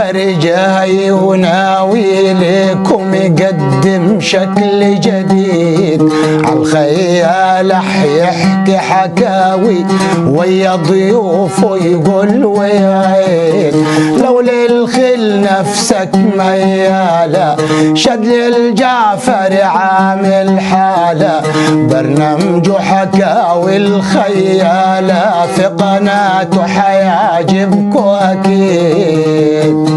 جعفر جاي وناوي لكم يقدم شكل جديد عالخيال يحكي حكاوي ويا ضيوفه يقول ويعيد لو للخل نفسك ميالة شد للجعفر عامل حالة برنامجه حكاوي الخيالة في قناته حيعجبكوا أكيد.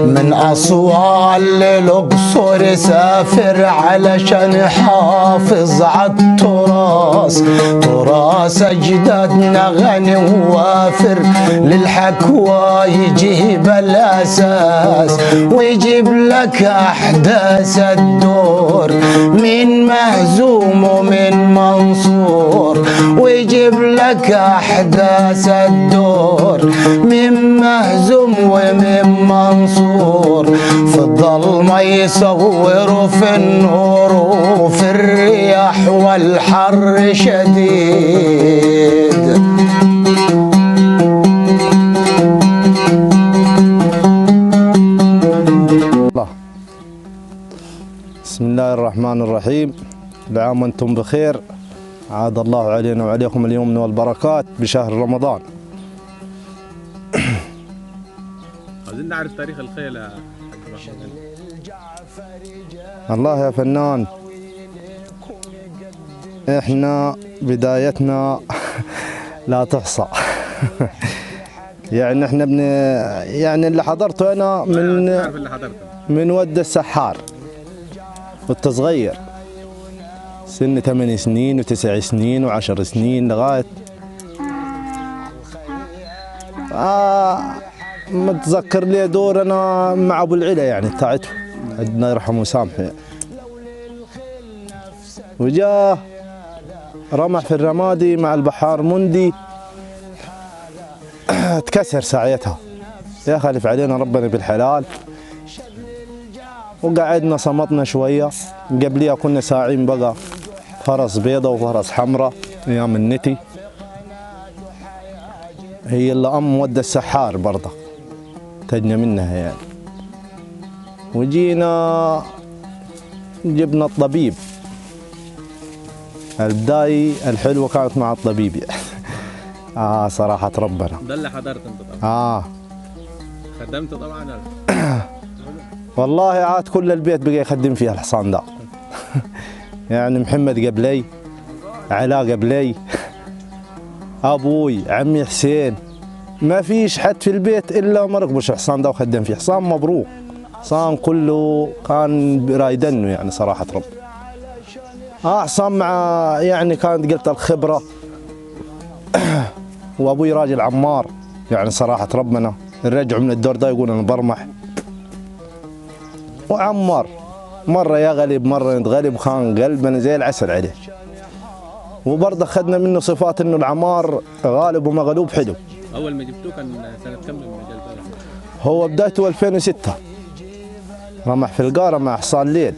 من أسوان للأقصر سافر علشان يحافظ عالتراث تراث أجدادنا غني ووافر للحكوى يجيب الأساس ويجيب لك أحداث الدور من مهزوم ومن منصور ويجيب لك أحداث الدور من مهزوم ومن منصور في الظلمة يصوروا في النور وفي الرياح والحر شديد. بسم الله الرحمن الرحيم. العام وانتم بخير. عاد الله علينا وعليكم اليمن والبركات بشهر رمضان. عايزين نعرف تاريخ الخيل يا حاج محمد. الله يا فنان، احنا بدايتنا لا تحصى. يعني احنا يعني اللي حضرته انا من ود السحار وانت صغير سن 8 سنين و9 سنين و10 سنين لغايه متذكر لي دور انا مع ابو العلا يعني بتاعته الله يرحمه ويسامحه يعني. وجاه رمح في الرمادي مع البحار مندي تكسر ساعتها يا خلف علينا ربنا بالحلال وقعدنا صمتنا شويه. قبليها كنا ساعين بقى فرس بيضة وفرس حمراء ايام النتي هي اللي ود السحار برضه تجنا منها يعني. وجينا جبنا الطبيب البداية الحلوة كانت مع الطبيب يعني. صراحة ربنا ده اللي حضرت انت طبعا. خدمت طبعا. والله عاد كل البيت بقى يخدم فيها الحصان ده. يعني محمد قبلي، علاء قبلي، ابوي، عمي حسين، ما فيش حد في البيت الا ما ركبش حصان ده وخدم فيه. حصان مبروك، حصان كله كان رايدنه يعني صراحه رب. حصان مع يعني كانت قلت الخبره. وابوي راجل عمار يعني صراحه ربنا نرجعوا من الدور ده يقول انا برمح وعمار مره يغلب مره يتغلب وكان قلبنا زي العسل عليه. وبرضه اخذنا منه صفات انه العمار غالب ومغلوب حلو. اول ما جبتوه كان سنه كم بالمجال ده؟ هو بدايته 2006 رمح في القاره مع حصان ليل.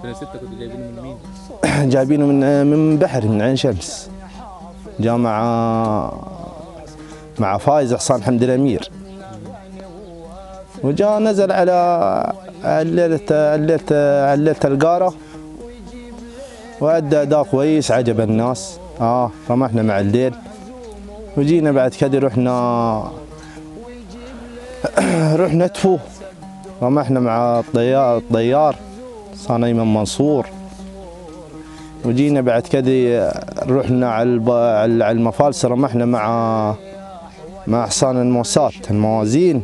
2006 كنتوا جايبينه من مين؟ جايبينه من بحر من عين شمس. جاء مع فايز حصان حمد الامير. وجاء نزل على الليلة القاره وأدى أداء كويس عجب الناس. رمحنا مع الليل وجينا بعد كده رحنا تفو رمحنا مع الطيار صان أيمن منصور. وجينا بعد كده رحنا على المفالس رمحنا مع حصان الموازين.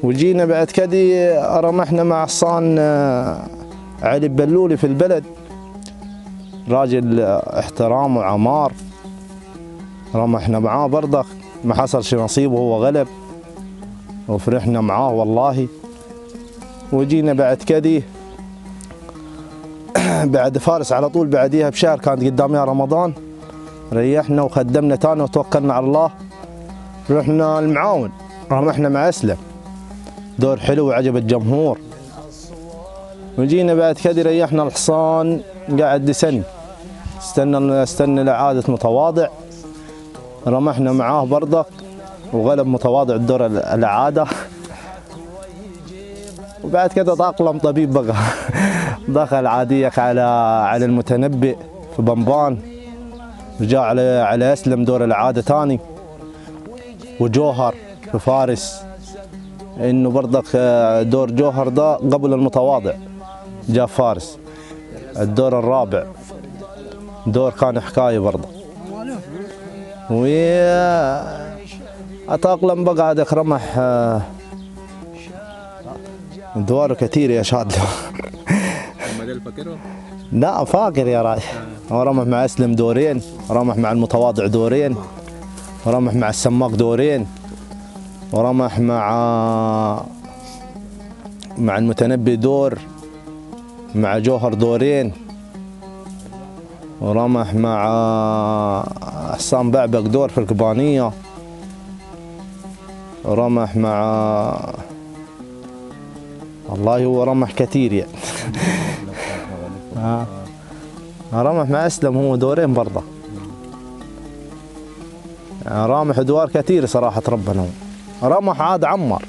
وجينا بعد كده رمحنا مع حصان علي بلولي في البلد راجل احترام وعمار. رمحنا معاه برضه ما حصل شي نصيب وهو غلب وفرحنا معاه والله. وجينا بعد كده بعد فارس على طول بعديها بشهر كانت قدامها رمضان ريحنا وخدمنا تاني وتوكلنا على الله. رحنا المعاون رمحنا مع اسلم دور حلو وعجب الجمهور. وجينا بعد كده ريحنا الحصان قاعد استنى لإعادة متواضع، رمحنا معاه برضك وغلب متواضع الدور الإعادة. وبعد كده تأقلم طبيب بقى دخل عاديك على المتنبئ في بنبان، وجاء على أسلم دور الإعادة تاني، وجوهر في فارس، إنه برضك دور جوهر ده قبل المتواضع جاء فارس الدور الرابع، دور كان حكاية برضه. أتأقلم بقى عادك رمح دواره كثير يا شادله. المدير فاكره؟ لا فاكر يا راي. هو رمح مع أسلم دورين، رمح مع المتواضع دورين، ورمح مع السماق دورين، ورمح مع المتنبي دور، مع جوهر دورين، ورمح مع حسام بعبق دور في القبانية، ورمح مع والله هو رمح كثير يعني. رمح مع أسلم هو دورين برضه، رامح ادوار كثير صراحة ربنا. رمح عاد عمر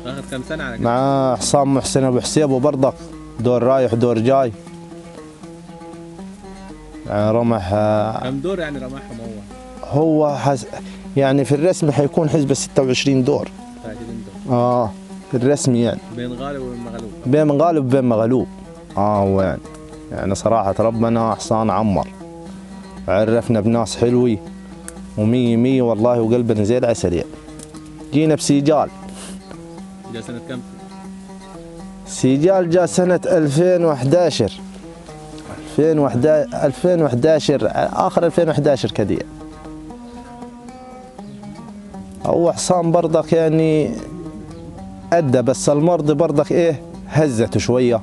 اخذ كم سنة على كده؟ مع حسام محسن ابو حسيب برضك دور رايح دور جاي. رمح كم دور يعني رمحهم هو يعني في الرسمي حيكون حسبة 26 دور. 30 دور في الرسمي يعني بين غالب ومغلوب. بين غالب وبين مغلوب. هو يعني صراحة ربنا حصان عمر، عرفنا بناس حلوي ومية مية والله، وقلبنا زي العسل يعني. جينا بسيجال. جاء سنة كم؟ سيجال جاء سنة 2011 آخر 2011 كذا. هو حصان برضك يعني أدى، بس المرض برضك هزته شوية،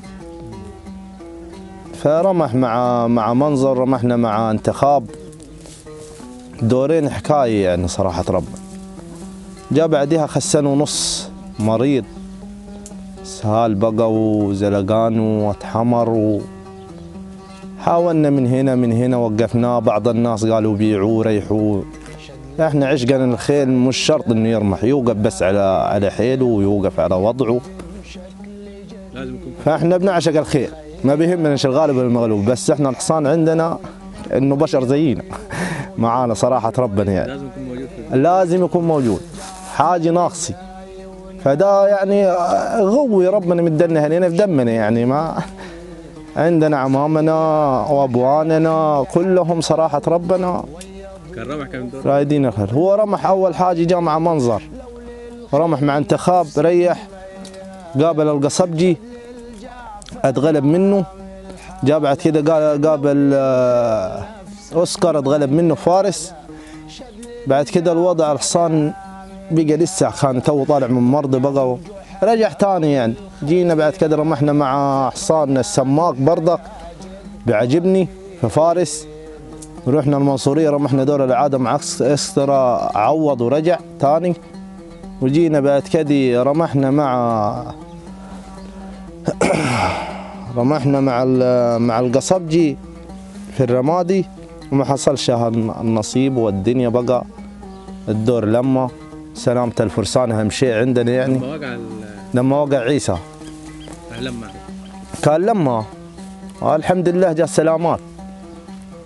فرمح مع منظر، رمحنا مع انتخاب دورين حكاية يعني صراحة ربنا. جاء بعدها خسن ونص مريض سهال بقى وزلقان واتحمر، حاولنا من هنا وقفناه. بعض الناس قالوا بيعوه ريحوه. احنا عشقنا الخيل مش شرط انه يرمح، يوقف بس على حيله ويوقف على وضعه. لازم يكون فاحنا بنعشق الخيل، ما بيهمنا ايش الغالب ولا المغلوب، بس احنا الحصان عندنا انه بشر زينا معانا صراحة ربنا يعني. لازم يكون موجود لازم يكون موجود، حاجة ناقصي. فده يعني غوي ربنا مدنا هنا في دمنا يعني. ما عندنا عمامنا وابواننا كلهم صراحة ربنا كان رمح كم دور؟ رايدين الخير. هو رمح اول حاجة جاء مع منظر، رمح مع انتخاب ريح، قابل القصبجي اتغلب منه. جاء بعد كده قابل اوسكار اتغلب منه فارس. بعد كده الوضع الحصان بقى لسه كان تو طالع من مرض بقى، رجع تاني يعني. جينا بعد كده رمحنا مع حصان السماق برضك بيعجبني في فارس. رحنا المنصورية رمحنا دور الإعادة مع اكسترا، عوض ورجع تاني. وجينا بعد كده رمحنا مع القصبجي في الرمادي، وما حصلش النصيب والدنيا بقى الدور. لما سلامة الفرسان أهم شيء عندنا يعني. لما وقع عيسى لما الحمد لله جاء السلامات.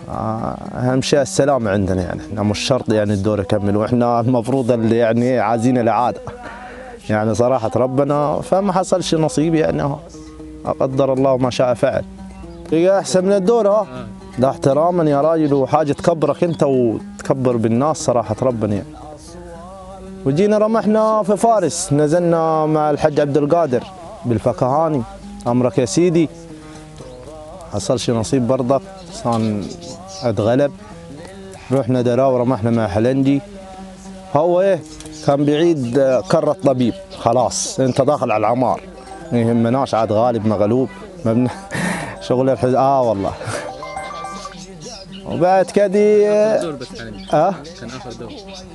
أهم شيء السلامة عندنا يعني. احنا مش شرط يعني الدور يكمل، واحنا المفروض اللي يعني عايزين الإعادة يعني صراحة ربنا. فما حصلش نصيب يعني، قدر الله ما شاء فعل. هي أحسن من الدور ده احتراما يا راجل، وحاجة تكبرك أنت وتكبر بالناس صراحة ربنا يعني. وجينا رمحنا في فارس، نزلنا مع الحج عبد القادر بالفكهاني، أمرك يا سيدي. حصلش نصيب برضك، صان اتغلب. رحنا دراو رمحنا مع حلنجي. هو كان بعيد كرة طبيب، خلاص انت داخل على العمار، ما يهمناش عاد غالب مغلوب شغل والله. وبعد كده دور بس حلنجي. كان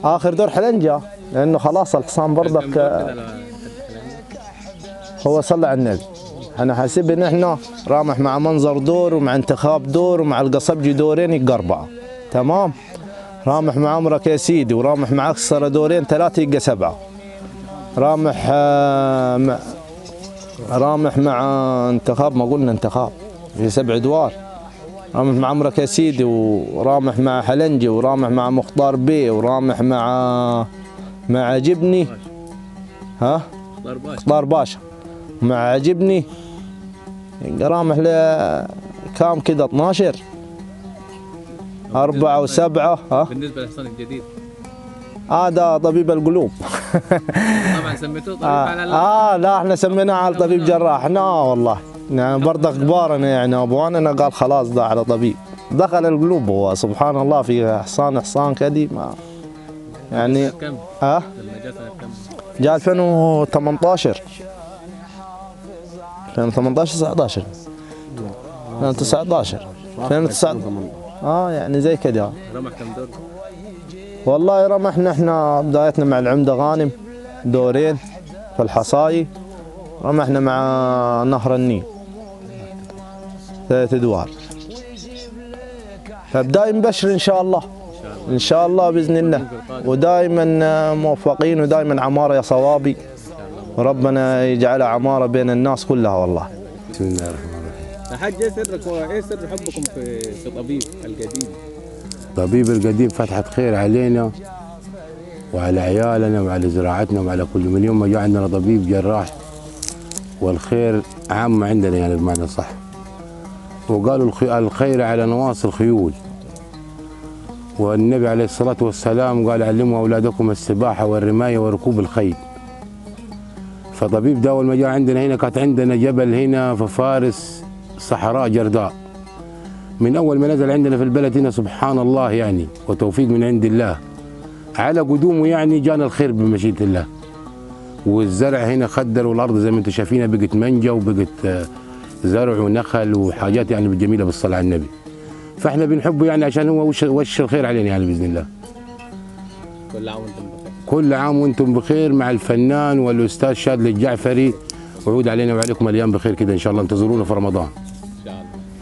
اخر دور حلنجي، لانه خلاص الحصان برضك هو صلى على النبي. انا حاسب ان احنا رامح مع منظر دور ومع انتخاب دور ومع القصبجي دورين يبقى 4. تمام. رامح مع عمرك يا سيدي ورامح مع اكسر دورين 3 يبقى 7. رامح مع انتخاب، ما قلنا انتخاب في 7 ادوار. رامح مع عمرك يا سيدي ورامح مع حلنجي ورامح مع مختار بيه ورامح مع عجبني مختار باشا مع عجبني، رامح ل كام كده 12 4 و7. بالنسبه للحصان الجديد هذا طبيب القلوب. طبعا سميتوه طبيب على لا احنا سميناه على طبيب جراح. والله يعني برضه اخبارنا يعني ابواننا قال خلاص ده على طبيب، دخل القلوب هو سبحان الله في حصان كذي ما يعني. كم؟ لما جاء سنه كم؟ جاء 2018 19 2019 يعني زي كده. رمح كم دور؟ والله رمحنا احنا بدايتنا مع العمده غانم دورين في الحصاي، رمحنا مع نهر النيل 3 ادوار. فبدايم بشر ان شاء الله ان شاء الله باذن الله، ودائما موفقين ودائما عماره يا صوابي، وربنا يجعلها عماره بين الناس كلها والله. بسم الله الرحمن الرحيم. حاج ايه سرك وايه سر حبكم في طبيب القديم؟ طبيب القديم فتحة خير علينا وعلى عيالنا وعلى زراعتنا وعلى كل. من يوم ما جاء عندنا طبيب جراح والخير عام عندنا يعني بمعنى صح. وقالوا الخير على نواصي الخيول، والنبي عليه الصلاة والسلام قال علموا أولادكم السباحة والرماية وركوب الخيل. فطبيب ده أول ما جاء عندنا هنا كانت عندنا جبل هنا في فارس صحراء جرداء. من أول ما نزل عندنا في البلد هنا سبحان الله يعني وتوفيق من عند الله، على قدومه يعني جانا الخير بمشيئة الله. والزرع هنا خدر، والأرض زي ما انتم شايفينها بقت منجا وبقت زرع ونخل وحاجات يعني جميلة بالصلاة على النبي. فاحنا بنحبه يعني عشان هو وش الخير علينا يعني بإذن الله. كل عام وانتم بخير. كل عام وانتم بخير مع الفنان والأستاذ شادلي الجعفري، ويعود علينا وعليكم الأيام بخير كده إن شاء الله. انتظرونا في رمضان.